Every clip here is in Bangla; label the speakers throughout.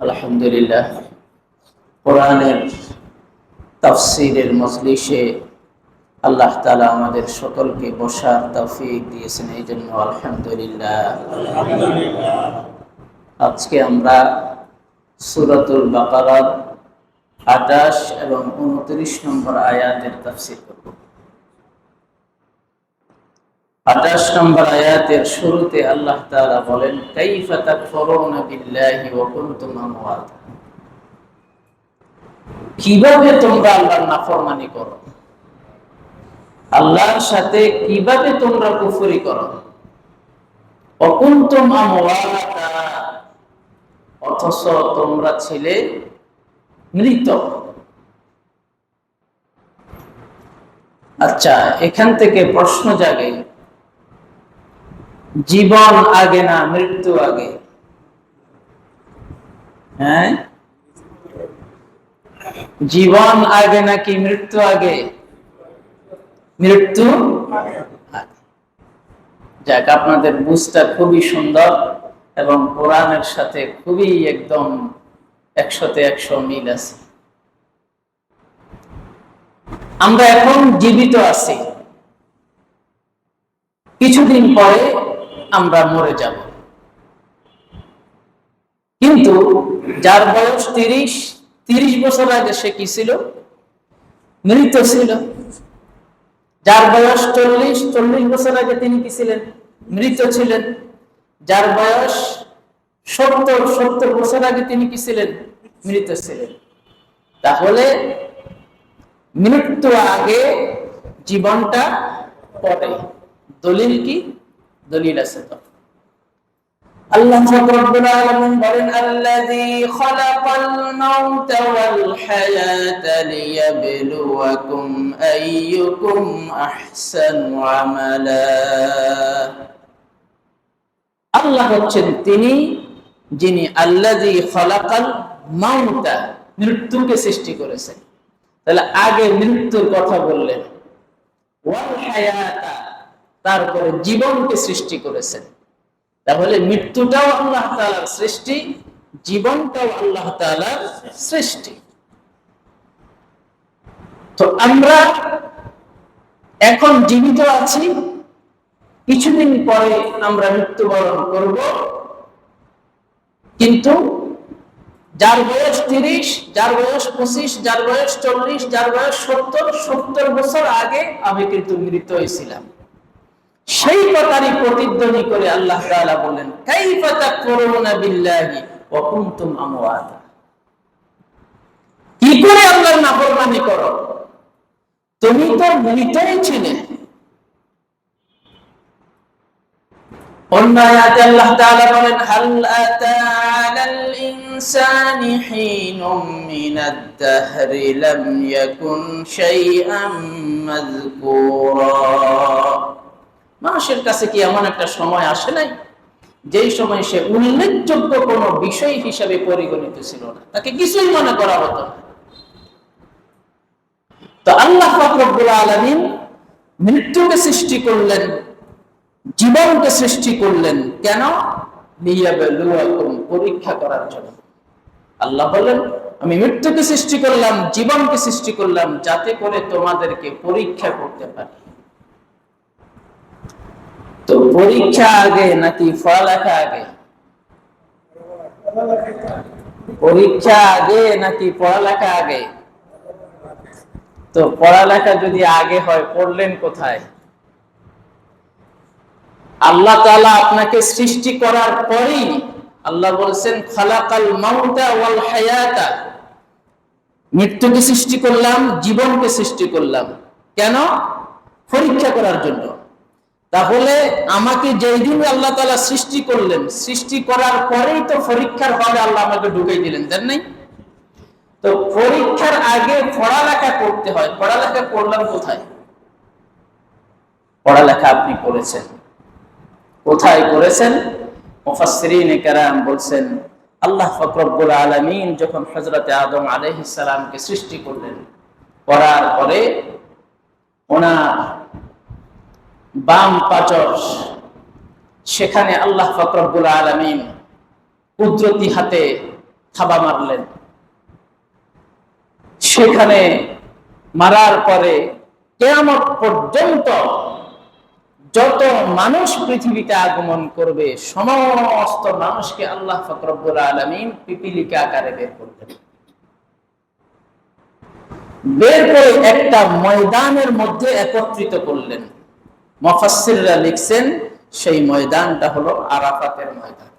Speaker 1: আলহামদুলিল্লাহ, কোরআনের তাফসীরের মজলিসে আল্লাহ তাআলা আমাদের সকলকে বসার তৌফিক দিয়েছেন, এই জন্য আলহামদুলিল্লাহ। আজকে আমরা সূরাতুল বাকারার 28 এবং 29 নম্বর আয়াতের তাফসীর করব। 28 নম্বর আয়াতের শুরুতে আল্লাহ তাআলা বলেন, কাইফা তাকফুরুনা বিল্লাহি ওয়া কুনতুম আমওয়াতা। কিভাবে তোমরা আল্লাহর নাফরমানি করো, আল্লাহর সাথে কিভাবে তোমরা কুফরি করো। ওয়া কুনতুম আমওয়াতা, অথচ তোমরা ছিলে মৃত। আচ্ছা, এখান থেকে প্রশ্ন জাগে, জীবন আগে না মৃত্যু আগে? হ্যাঁ, জীবন আগে নাকি মৃত্যু আগে? মৃত্যু আগে। যাক, আপনাদের বুঝটা খুবই সুন্দর এবং কোরআনের সাথে খুবই একদম 100তে 100 মিল আছে। আমরা এখন জীবিত আছি, কিছুদিন পরে আমরা মরে যাব। কিন্তু যার বয়স 30 বছর আগে সে কি ছিল? মৃত ছিল। যার বয়স 40 বছর আগে তিনি কি ছিলেন? মৃত ছিলেন। যার বয়স 70 বছর আগে তিনি কি ছিলেন? মৃত ছিলেন। তাহলে মৃত্যু আগে, জীবনটা পরে। দলিল কি? দলিল আছে তো। আল্লাহ রাব্বুল আলামিন বলেন, আল্লাযী খালাকাল মাউতা ওয়াল হায়াতা লিয়াবলুয়াকুম আইয়ুকুম আহসানু আমালা। আল্লাহ হচ্ছেন তিনি যিনি আল্লাযী খালাকাল মাউতা, মৃত্যুকে সৃষ্টি করেছেন। তাহলে আগে মৃত্যুর কথা বললেন, ওয়াল হায়াতা, তারপরে জীবনকে সৃষ্টি করেছেন। তাহলে মৃত্যুটাও আল্লাহ তাআলার সৃষ্টি, জীবনটাও আল্লাহ তাআলার সৃষ্টি। তো আমরা এখন জীবিত আছি, কিছুদিন পরে আমরা মৃত্যুবরণ করব। কিন্তু যার বয়স 30, যার বয়স 25, যার বয়স 40, যার বয়স 70 বছর আগে আমি কিন্তু মৃত হয়েছিলাম। সেই কথারই প্রতিধ্বনি করে আল্লাহ তাআলা বলেন, কাইফা তাকফুরুনা বিল্লাহি ওয়া কুনতুম আমওয়াতা। কি করে আল্লাহর নাফরমানি করো, তুমি তো মৃতই ছিলে। অন্য আয়াতে আল্লাহ তাআলা বলেন, হাল আতা আলাল ইনসানি হিনুম মিনাদ দাহরি লাম ইয়াকুন শাইআম মাযকুরা। মানুষের কাছে কি এমন একটা সময় আসে নাই যেই সময় সে উল্লেখযোগ্য কোন বিষয় হিসাবে পরিগণিত ছিল না, তাকে কিছুই মনে করা হতো না। তো আল্লাহ পাক রব্বুল আলামিন মৃত্যুকে সৃষ্টি করলেন, জীবনকে সৃষ্টি করলেন কেন? লিয়াবলুয়াকুম, পরীক্ষা করার জন্য। আল্লাহ বলেন, আমি মৃত্যুকে সৃষ্টি করলাম, জীবনকে সৃষ্টি করলাম, যাতে করে তোমাদেরকে পরীক্ষা করতে পারি। তো পরীক্ষা আগে নাকি পড়ালেখা আগে? পরীক্ষা আগে নাকি পড়ালেখা আগে? তো পড়ালেখা যদি আগে হয়, পড়লেন কোথায়? আল্লাহ তাআলা আপনাকে সৃষ্টি করার পরেই আল্লাহ বলেছেন, খালাকাল মাউতা ওয়াল হায়াতা, মৃত্যুকে সৃষ্টি করলাম, জীবনকে সৃষ্টি করলাম। কেন? পরীক্ষা করার জন্য। তাহলে আমাকে যেই দিন আল্লাহ তাআলা সৃষ্টি করলেন, সৃষ্টি করার পরেই তো পরীক্ষার হলে আল্লাহ আমাকে ঢুকাই দিলেন, জানেন নাই? তো পরীক্ষার আগে পড়ালেখা করতে হয়। পড়ালেখা করলাম কোথায়? পড়ালেখা আপনি করেছেন কোথায়? করেছেন মুফাসসিরিনে কেরাম বলছেন, আল্লাহ পাক রব্বুল আলামিন যখন হযরত আদম আলাইহিস সালামকে সৃষ্টি করলেন, করার পরে ওনার বাম পাঁজর, সেখানে আল্লাহ পাক রব্বুল আলামিন কুদরতি হাতে থাবা মারলেন। সেখানে মারার পরে কিয়ামত পর্যন্ত যত মানুষ পৃথিবীতে আগমন করবে সমস্ত মানুষকে আল্লাহ পাক রব্বুল আলামিন পিপীলিকা আকারে বের করবেন। বের করে একটা ময়দানের মধ্যে একত্রিত করলেন। মুফাসসিররা লিখছেন সেই ময়দানটা হলো আরাফাতের ময়দান।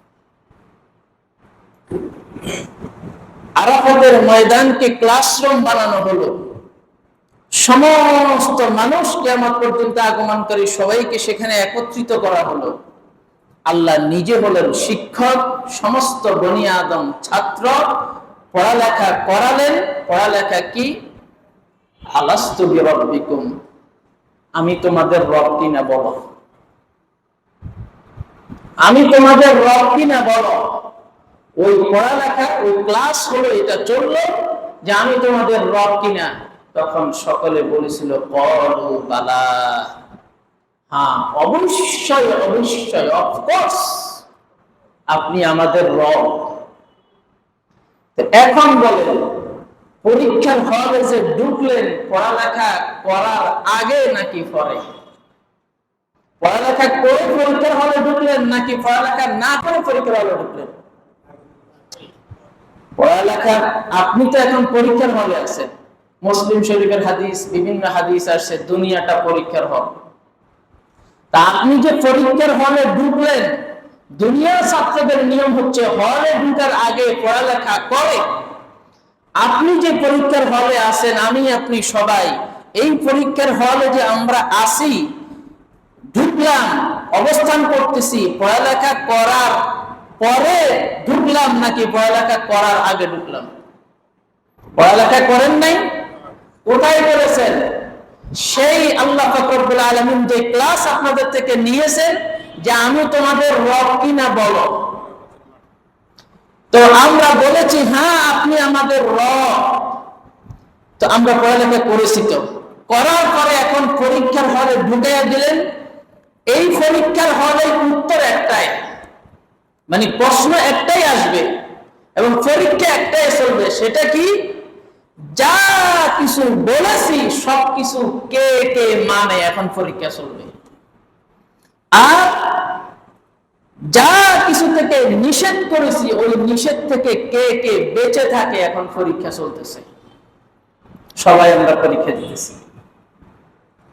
Speaker 1: আরাফাতের ময়দানকে ক্লাসরুম বানানো হলো। সমস্ত মানুষ কিয়ামত পর্যন্ত আগমনকারী সবাইকে সেখানে একত্রিত করা হলো। আল্লাহ নিজে হলেন শিক্ষক, সমস্ত বনি আদম ছাত্র, পড়ালেখা করালেন। পড়ালেখা কি? আলাস্তু বিরাব্বিকুম, আমি তোমাদের রব কিনা বলো, আমি তোমাদের রব কিনা বলো। ওই পড়ালেখা, ওই ক্লাস হলো, এটা চললো যে আমি তোমাদের রব কিনা। তখন সকলে বলেছিল ক্বালু বালা, হ্যাঁ অবশ্যই অবশ্যই, অফকোর্স আপনি আমাদের রব। এখন বলেন, পরীক্ষার হলে যে ঢুকলেন পড়ালেখা করার আগে নাকি পরে? পড়ালেখা করে পরীক্ষার হলে ঢুকলেন নাকি পড়ালেখা না করে পরীক্ষার হলে ঢুকলেন? পড়ালেখা, আপনি তো এখন পরীক্ষার হলে আছেন। মুসলিম শরীফের হাদিস, বিভিন্ন হাদিস আসছে দুনিয়াটা পরীক্ষার হল। তা আপনি যে পরীক্ষার হলে ঢুকলেন, দুনিয়ার ছাত্রদের নিয়ম হচ্ছে হলে ঢুকার আগে পড়ালেখা করে। আপনি যে পরীক্ষার হলে আছেন, আমি আপনি সবাই এই পরীক্ষার হলে যে আমরা আসি, ঢুকলাম, অবস্থান করতেছি, পড়ালেখা করার পরে ঢুকলাম নাকি পড়ালেখা করার আগে ঢুকলাম? পড়ালেখা করেন নাই? কোথায় করেছেন? সেই আল্লাহ পাক রব্বুল আলামিন যে ক্লাস আপনাদের থেকে নিয়েছেন যে আমি তোমাদের রব কিনা বলো, তো আমরা বলেছি হ্যাঁ আপনি আমাদের রব। তো আমরা পড়ালেখা করেছি, তো করার পরে এখন পরীক্ষার হলে ঢুকাইয়া দিলেন। এই পরীক্ষার হলে উত্তর একটাই, মানে প্রশ্ন একটাই আসবে এবং পরীক্ষা একটাই চলবে। সেটা কি? যা কিছু বলেছি সবকিছু কে কে মানে, এখন পরীক্ষা চলবে। আর যা কিছু থেকে নিষেধ করেছি ওই নিষেধ থেকে কে কে বেঁচে থাকে, এখন পরীক্ষা চলতেছে। সবাই আমরা পরীক্ষা দিতেছি,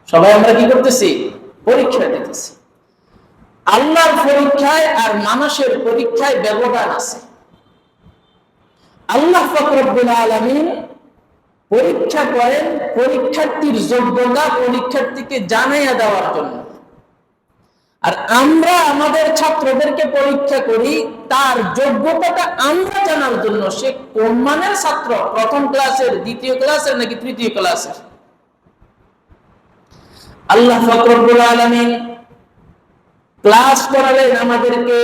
Speaker 1: সবাই আমরা কি করতেছি? পরীক্ষা দিতেছি। আল্লাহর পরীক্ষায় আর মানুষের পরীক্ষায় ব্যবধান আছে। আল্লাহ পাক রব্বুল আলামিন পরীক্ষা করেন পরীক্ষার্থীর যোগ্যতা পরীক্ষার্থীকে জানাইয়া দেওয়ার জন্য। আর আমরা আমাদের ছাত্রদেরকে পরীক্ষা করি তার যোগ্যতাটা আমরা জানার জন্য। সে কোন মানের ছাত্র, প্রথম ক্লাসের, দ্বিতীয় ক্লাসের নাকি তৃতীয় ক্লাসের। আল্লাহ পাক রব্বুল আলামিন ক্লাস করালেন, আমাদেরকে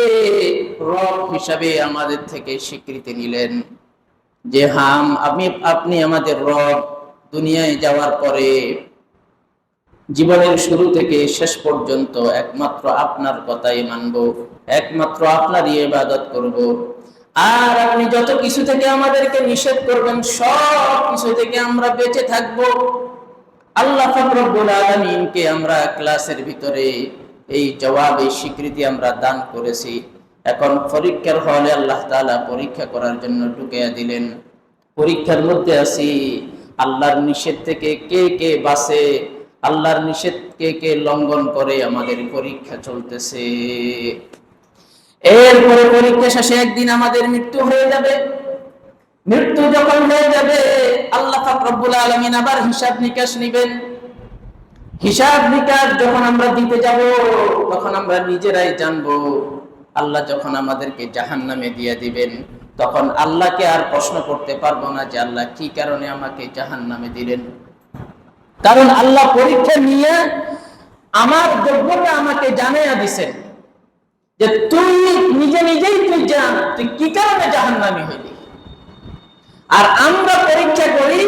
Speaker 1: রব হিসাবে আমাদের থেকে স্বীকৃতি নিলেন যে হ্যাঁ আপনি আমাদের রব। দুনিয়ায় যাওয়ার পরে জীবনের শুরু থেকে শেষ পর্যন্ত একমাত্র আপনার কথাই মানব, একমাত্র আপনারই ইবাদত করব। আর আপনি যত কিছু থেকে আমাদেরকে নিষেধ করবেন সব কিছু থেকে আমরা বেঁচে থাকব। আল্লাহ পাক রব্বুল আলামিনকে আমরা ক্লাসের ভিতরে এই জবাব, এই স্বীকৃতি আমরা দান করেছি। এখন পরীক্ষার হলে আল্লাহ তাআলা পরীক্ষা করার জন্য ঢুকিয়ে দিলেন। পরীক্ষার মধ্যে আছি, আল্লাহর নিষেধ থেকে কে কে বাঁচে, আল্লাহর নিষেধ কে কে লঙ্ঘন করে, আমাদের পরীক্ষা চলতেছে। এরপরে পরীক্ষা শেষে একদিন আমাদের মৃত্যু হয়ে যাবে। মৃত্যু যখন হয়ে যাবে আল্লাহ পাক রব্বুল আলামিন আবার হিসাব নিকাশ নিবেন। হিসাব নিকাশ যখন আমরা দিতে যাব তখন আমরা নিজেরাই জানবো। আল্লাহ যখন আমাদেরকে জাহান্নামে দিয়ে দিবেন তখন আল্লাহকে আর প্রশ্ন করতে পারবো না যে আল্লাহ কি কারণে আমাকে জাহান্নামে দিলেন। কারণ আল্লাহ পরীক্ষা নিয়ে আমার যোগ্যতা আমাকে জানাইয়া দিছেন যে তুই নিজে নিজেই তুই জান তুই কি কারণে জাহান্নামী হইলি। আর আমরা পরীক্ষা করি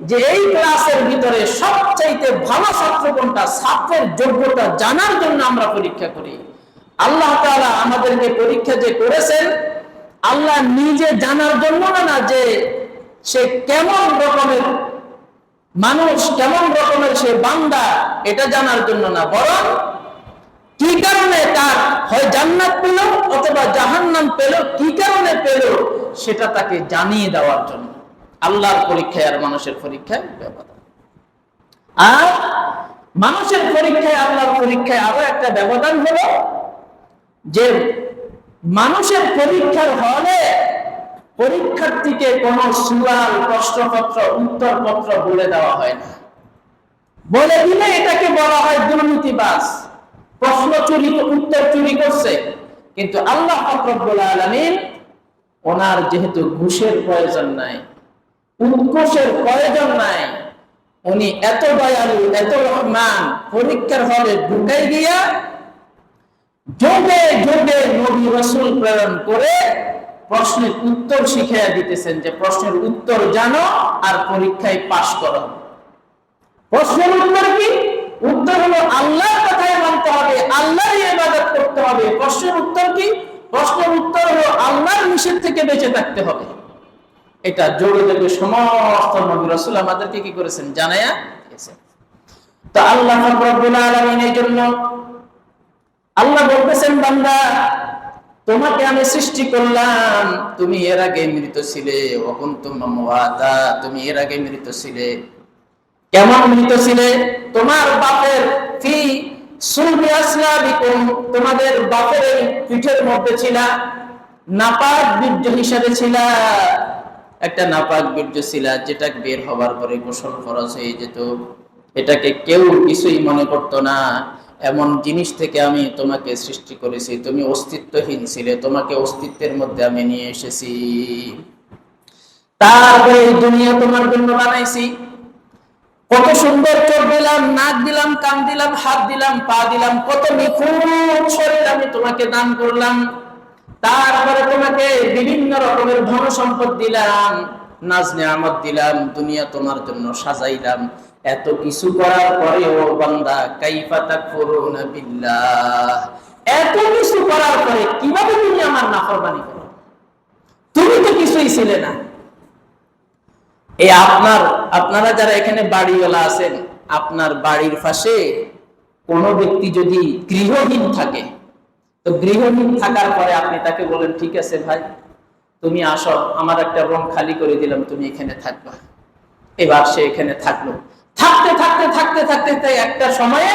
Speaker 1: যে এই ক্লাসের ভিতরে সবচাইতে ভালো ছাত্র কোনটা, ছাত্রের যোগ্যতা জানার জন্য আমরা পরীক্ষা করি। আল্লাহ তাআলা আমাদেরকে পরীক্ষা যে করেছেন আল্লাহ নিজে জানার জন্য না যে সে কেমন রকমের মানুষ, কেমন রকমের সে বান্দা, এটা জানার জন্য না, বরং কি কারণে তার হয় জান্নাত পেল অথবা জাহান্নাম পেল, কি কারণে পেল সেটা তাকে জানিয়ে দেওয়ার জন্য। আল্লাহর পরীক্ষায় আর মানুষের পরীক্ষায় ব্যবধান। আর মানুষের পরীক্ষায় আল্লাহর পরীক্ষায় আরো একটা ব্যবধান হলো যে মানুষের পরীক্ষার হলে পরীক্ষার্থীকে কোনো সুয়াল, প্রশ্নপত্র, উত্তরপত্র বলে দেওয়া হয় না। বলে দিলে এটাকে বলা হয় দুর্নীতিবাজ, প্রশ্ন চুরি, উত্তর চুরি করছে। কিন্তু আল্লাহ পাক রব্বুল আলামিন, ওনার যেহেতু ঘুষের প্রয়োজন নাই, উৎকোষের প্রয়োজন নাই, উনি এত দয়ালু, এত রহমান, পরীক্ষার হলে ঢুকাই দিয়া যুগে যুগে নবী রাসূল প্রেরণ করে প্রশ্নের উত্তর শিখিয়ে দিতেছেন যে প্রশ্নের উত্তর জানো আর পরীক্ষায় পাশ করো। প্রশ্নের উত্তর কি? উত্তর হলো আল্লাহর কথাই মানতে হবে, আল্লাহরই ইবাদত করতে হবে। প্রশ্নের উত্তর কি? প্রশ্নের উত্তর হলো আল্লাহর নিষেধ থেকে বেঁচে থাকতে হবে। এটা জোরে জোরে সমস্ত নবী রাসূল আমাদেরকে কি করেছেন? জানায়া দিয়েছেন। তো আল্লাহ রাব্বুল আলামিন এই জন্য আল্লাহ বলতেছেন, বান্দা তোমাকে আমি সৃষ্টি করলাম, তুমি এর আগে মৃত ছিলে, ওয়াকুনতুম আমওয়াতা, তুমি এর আগে মৃত ছিলে। কেমন মৃত ছিলে? তোমার বাপের ফি সুলবি আসলাবিকুম, তোমাদের বাপের এই পিঠের মধ্যে ছিলা, নাপাক বীর্য হিসেবে ছিলা। একটা নাপাক বীর্য ছিলা, যেটা বের হবার পরে গোসল ফরজ হয়ে যেত। এটাকে কেউ কিছুই মনে করতো না। এমন জিনিস থেকে আমি তোমাকে সৃষ্টি করেছি, তুমি অস্তিত্বহীন ছিলে, তোমাকে অস্তিত্বের মধ্যে আমি নিয়ে এসেছি। তারপরে এই দুনিয়া তোমার জন্য বানাইছি। কত সুন্দর চোখ দিলাম, নাক দিলাম, কান দিলাম, হাত দিলাম, পা দিলাম, কত নিখুঁত শরীর আমি তোমাকে দান করলাম। তারপরে তোমাকে বিভিন্ন রকমের ধন সম্পদ দিলাম, নাজ নিয়ামত দিলাম, দুনিয়া তোমার জন্য সাজাইলাম। এত কিছু করার পরেও বান্দা কাইফা তাকফুরুনা বিল্লাহ, এত কিছু করার পরে কিভাবে তুমি আমার নাফরমানি করো? তুমি তো কিছুই ছিলে না। এই আপনারা যারা এখানে বাড়িওয়ালা আছেন, আপনার বাড়ির পাশে কোন ব্যক্তি যদি গৃহহীন থাকে, তো গৃহহীন থাকার পরে আপনি তাকে বলেন, ঠিক আছে ভাই তুমি আসো, আমার একটা রুম খালি করে দিলাম, তুমি এখানে থাকবা। এবার সে এখানে থাকলো, থাকতে থাকতে থাকতে থাকতে একটা সময়ে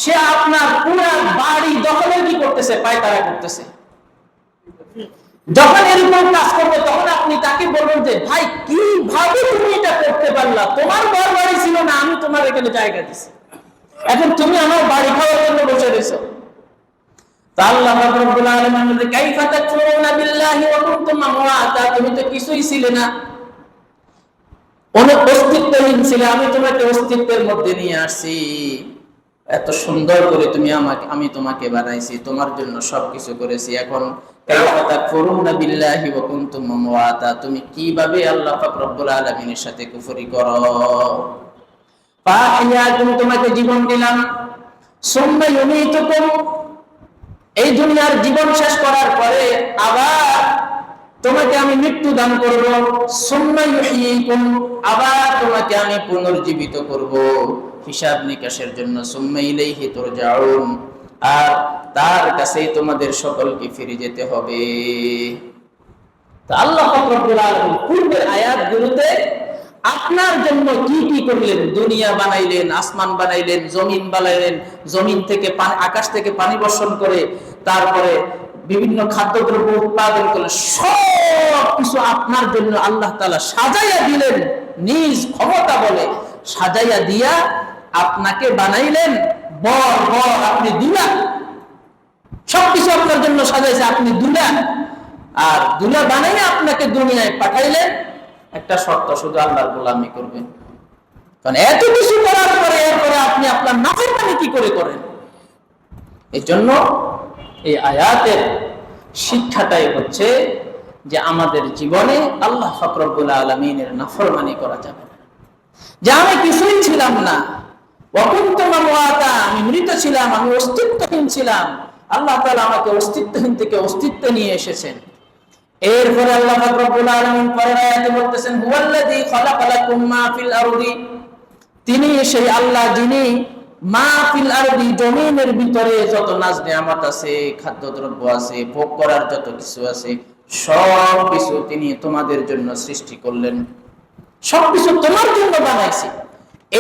Speaker 1: সে আপনার পুরো বাড়ি দখলে কি করতেছে? পায়তারা করতেছে। যখন এরকম কাজ করবে তখন আপনি তাকে বলবেন যে ভাই কিভাবে তুমি এটা করতে পারলা? তোমার ঘর বাড়ি ছিল না, আমি তোমার এখানে জায়গা দিছি, এখন তুমি আমার বাড়ি খাওয়ার জন্য বসে রয়েছো। তা আল্লাহ রাব্বুল আলামিন বলে, কাইফা তাকফুরুনা বিল্লাহি ওয়া কুনতুম আমওয়াতা, তুমি তো কিছুই ছিলে না, অনেক অস্তিত্বহীন ছিলে, আমি তোমাকে অস্তিত্বের মধ্যে নিয়ে আসছি। এত সুন্দর করে আমি তোমাকে বানাইছি, তোমার জন্য সবকিছু করেছি। এখন কাইফা তাকফুরুনা বিল্লাহি ওয়া কুনতুম আমওয়াতা, তুমি কিভাবে আল্লাহ পাক রব্বুল আলামিনের সাথে কুফরি করো? ফাহিয়াতুম, তোমাকে জীবন দিলাম, সুম্মা ইউমীতুকুম, এই দুনিয়ার জীবন শেষ করার পরে আবার তোমাকে আমি মৃত্যু দান করব, সুম্মা ইউহয়িকুম, আবার তোমাকে আমি পুনর্জীবিত করব হিসাব নিকাশের জন্য, সুম্মা ইলাইহি তুরজাউন, আর তার কাছেই তোমাদের সকলকে ফিরে যেতে হবে। তো আল্লাহ পাক রব্বুল আলামিন পূর্বের আয়াতগুলোতে আপনার জন্য কি কি করলেন? দুনিয়া বানাইলেন, আসমান বানাইলেন, জমিন বানাইলেন, জমিন থেকে আকাশ থেকে পানি বর্ষণ করে তারপরে বিভিন্ন খাদ্যদ্রব্য উৎপাদন করলেন, সব কিছু আপনার জন্য আল্লাহ তাআলা সাজাইয়া দিলেন। নিজ ক্ষমতা বলে সাজাইয়া দিয়া আপনাকে বানাইলেন বর, আপনি দুলা, সবকিছু আপনার জন্য সাজাইছে, আপনি দুলা। আর দুলা বানাইয়া আপনাকে দুনিয়ায় পাঠাইলেন, একটা শর্ত, শুধু আল্লাহর গোলামি করবেন। কারণ এত কিছু করার পরে এরপরে আপনি আপনার নাফরমানি কি করে করেন? এই জন্য এই আয়াতের শিক্ষাটাই হচ্ছে যে আমাদের জীবনে আল্লাহ পাক রব্বুল আলামিনের নাফরমানি করা যাবে না। যে আমি কিছুই ছিলাম না, ওয়াকুনতুম আমওয়াতা, আমি মৃত ছিলাম, আমি অস্তিত্বহীন ছিলাম, আল্লাহ তাআলা আমাকে অস্তিত্বহীন থেকে অস্তিত্বে নিয়ে এসেছেন। এরপরে আল্লাহ পাক রব্বুল আলামিন পরের আয়াতে বলতেছেন হুয়াল্লাযী খালাকালাকুম মা ফিল আরদি, তিনি সেই আল্লাহ যিনি মা ফিল আরদি জমিনের ভিতরে যত নাজ নিয়ামত আছে, খাদ্যদ্রব্য আছে, ভোগ করার যত কিছু আছে, সব কিছু তিনি তোমাদের জন্য সৃষ্টি করলেন, সবকিছু তোমার জন্য বানাইছি।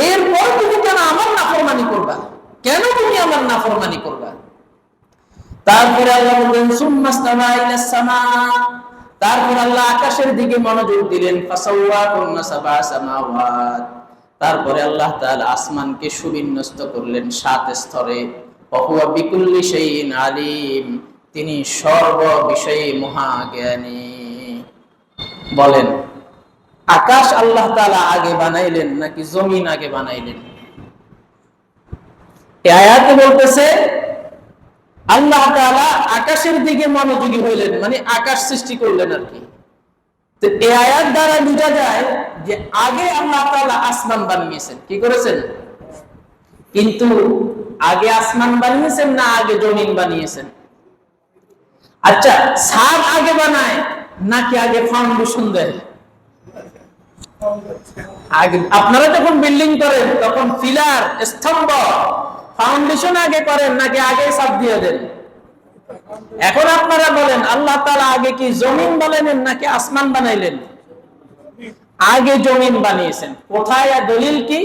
Speaker 1: এরপর তুমি কেন আমার নাফরমানি করবা? কেন তুমি আমার নাফরমানি করবা? তারপরে আল্লাহ বলেন সুম্মাস্তাওয়া ইলাস সামা, তারপর আল্লাহ আকাশের দিকে মনোযোগ দিলেন, ফাসাওয়াকুন্না সাবআ সামাওয়াত, তারপরে আল্লাহ তাআলা আসমানকে সুবিন্যস্ত করলেন 7 স্তরে। ওয়া হুয়া বিকুল্লি শাইইন আলিম, তিনি সর্ব বিষয়ে মহাজ্ঞানী। বলেন, আকাশ আল্লাহ তাআলা আগে বানাইলেন নাকি জমিন আগে বানাইলেন? এই আয়াতে বলতেছে আল্লাহ তাআলা আকাশের দিকে মনোযোগী হইলেন, মানে আকাশ সৃষ্টি করলেন আর কি। তো এই আয়াত দ্বারা বোঝা যায় যে আগে আল্লাহ তাআলা আসমান বানিয়েছেন। কি করেছেন? কিন্তু আগে আসমান বানিয়েছেন না আগে জমিন বানিয়েছেন? আচ্ছা, ছাদ আগে বানায় নাকি আগে ফাউন্ডেশন দেয়? আগে আপনারা যখন বিল্ডিং করেন তখন পিলার, স্তম্ভ, ফাউন্ডেশন আগে করেন নাকি আগে ছাদ দিয়ে দেন? এখন আপনারা বলেন আল্লাহ তাআলা আগে কি জমিন বানাইলেন নাকি আসমান বানাইলেন? আগে জমিন বানিয়েছেন। কোথায়? দলিল কি?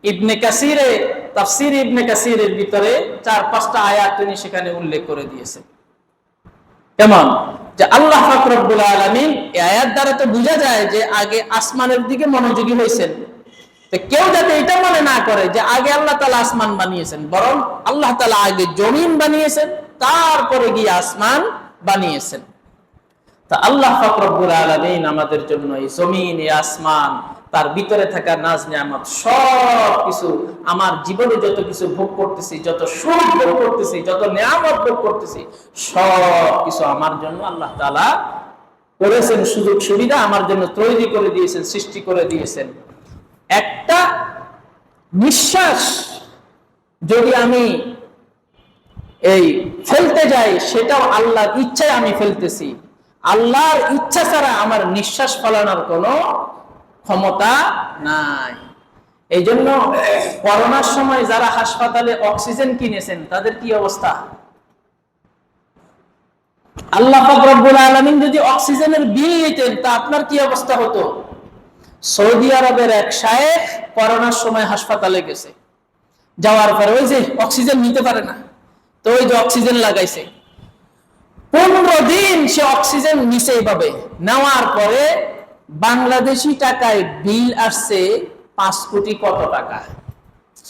Speaker 1: ইবনে কাসিরে, তাফসীর ইবনে কাসিরের ভিতরে 4-5টা আয়াত তিনি সেখানে উল্লেখ করে দিয়েছেন। কেমন? যে আল্লাহ পাক রব্বুল আলামিন এই আয়াত দ্বারা তো বোঝা যায় যে আগে আসমানের দিকে মনোযোগী হয়েছেন। তো কেউ যাতে এটা মনে না করে যে আগে আল্লাহ তাআলা আসমান বানিয়েছেন, বরং আল্লাহ তাআলা আগে জমিন বানিয়েছেন, তারপরে গিয়ে আসমান বানিয়েছেন। তা আল্লাহ পাক রব্বুল আলামিন আমাদের জন্য এই জমিন, এই আসমান, তার ভিতরে থাকা নাজ নিয়ামত সব কিছু, আমার জীবনে যত কিছু ভোগ করতেছি, যত সুখ ভোগ করতেছি, যত নিয়ামত ভোগ করতেছি, সব কিছু আমার জন্য আল্লাহ তাআলা করেছেন। সুযোগ সুবিধা আমার জন্য তৈরি করে দিয়েছেন, সৃষ্টি করে দিয়েছেন। একটা নিঃশ্বাস যদি আমি এই ফেলতে যাই, সেটাও আল্লাহর ইচ্ছায় আমি ফেলতেছি। আল্লাহর ইচ্ছা ছাড়া আমার নিঃশ্বাস ফেলানোর কোনো ক্ষমতা নাই। এই জন্য করোনার সময় যারা হাসপাতালে অক্সিজেন কিনেছেন তাদের কি অবস্থা? আল্লাহ পাক রব্বুল আলামিন যদি অক্সিজেনের বিল নিতেন তা আপনার কি অবস্থা হতো? সৌদি আরবের এক শায়েখ করোনার সময় হাসপাতালে গেছে, যাওয়ার পরে ওই যে অক্সিজেন নিতে পারে না, তো ওই যে অক্সিজেন লাগাইছে, 15 দিন সে অক্সিজেন নিচে এইভাবে নেওয়ার পরে বাংলাদেশি টাকায় বিল আসছে 5 কোটি কত টাকা।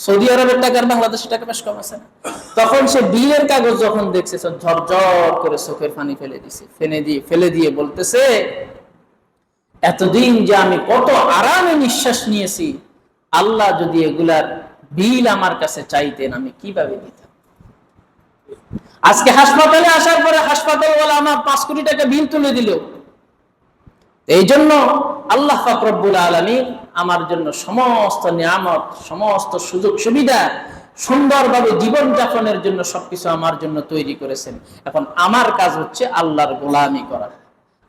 Speaker 1: সৌদি আরবের টাকার বাংলাদেশি টাকা বেশ কম আছে না? তখন সে বিলের কাগজ যখন দেখছে ঝরঝর করে চোখের পানি ফেলে দিয়ে বলতেছে, এতদিন যে আমি কত আরামে নিঃশ্বাস নিয়েছি, আল্লাহ যদি এগুলার বিল আমার কাছে চাইতেন আমি কিভাবে দিতাম। আজকে হাসপাতালে আসার পরে হাসপাতালওয়ালা আমার 5 কোটি টাকা বিল তুলে দিল। এই জন্য আল্লাহ পাক রব্বুল আলামিন আমার জন্য সমস্ত নিয়ামত, সমস্ত সুযোগ সুবিধা, সুন্দরভাবে জীবন যাপনের জন্য সবকিছু আমার জন্য তৈরি করেছেন। এখন আমার কাজ হচ্ছে আল্লাহর গোলামি করা।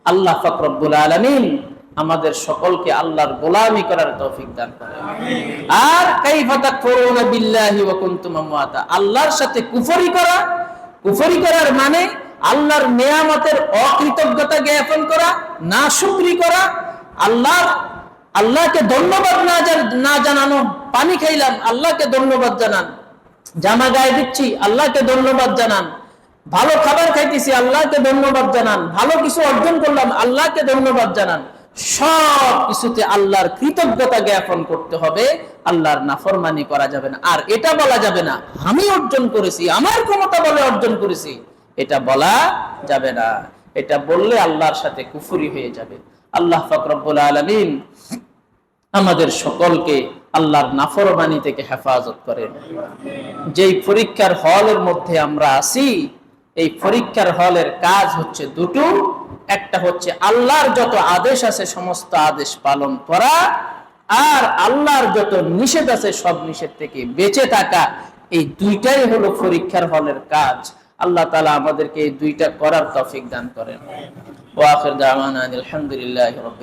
Speaker 1: আল্লাহ পাক রব্বুল আলামিন আমাদের সকলকে আল্লাহর গোলামি করার তৌফিক দান করেন। আর কাইফা তাকফুরুনা বিল্লাহি ওয়া কুনতুম আমওয়াতা, আল্লাহর সাথে কুফরি করার মানে আল্লাহর নিয়ামতের অকৃতজ্ঞতা জ্ঞাপন করা, নাশুকরি করা, আল্লাহকে ধন্যবাদ না জানানো। পানি খাইলাম, আল্লাহকে ধন্যবাদ জানান। জামা গায়ে দিচ্ছি, আল্লাহকে ধন্যবাদ জানান। ভালো খাবার খাইতেছি, আল্লাহকে ধন্যবাদ জানান। ভালো কিছু অর্জন করলাম, আল্লাহকে ধন্যবাদ জানান। সব কিছুতে আল্লাহর কৃতজ্ঞতা জ্ঞাপন করতে হবে, আল্লাহর নাফরমানি করা যাবে না। আর এটা বলা যাবে না আমি অর্জন করেছি, আমার ক্ষমতা বলে অর্জন করেছি, এটা বলা যাবে না। এটা বললে আল্লাহর সাথে কুফরি হয়ে যাবে। আল্লাহ পাক রব্বুল আলামিন আমাদের সকলকে আল্লাহর নাফরমানি থেকে হেফাজত করেন। যেই পরীক্ষার হলের মধ্যে আমরা আছি, এই পরীক্ষার হলের কাজ হচ্ছে দুটো। একটা হচ্ছে আল্লাহর যত আদেশ আছে সমস্ত আদেশ পালন করা, আর আল্লাহর যত নিষেধ আছে সব নিষেধ থেকে বেঁচে থাকা। এই দুইটাই হলো পরীক্ষার হলের কাজ। আল্লাহ তাআলা আমাদেরকে এই দুইটা করার তৌফিক দান করেন। ওয়া আখির দাওয়ানা আলহামদুলিল্লাহি রাব্বিল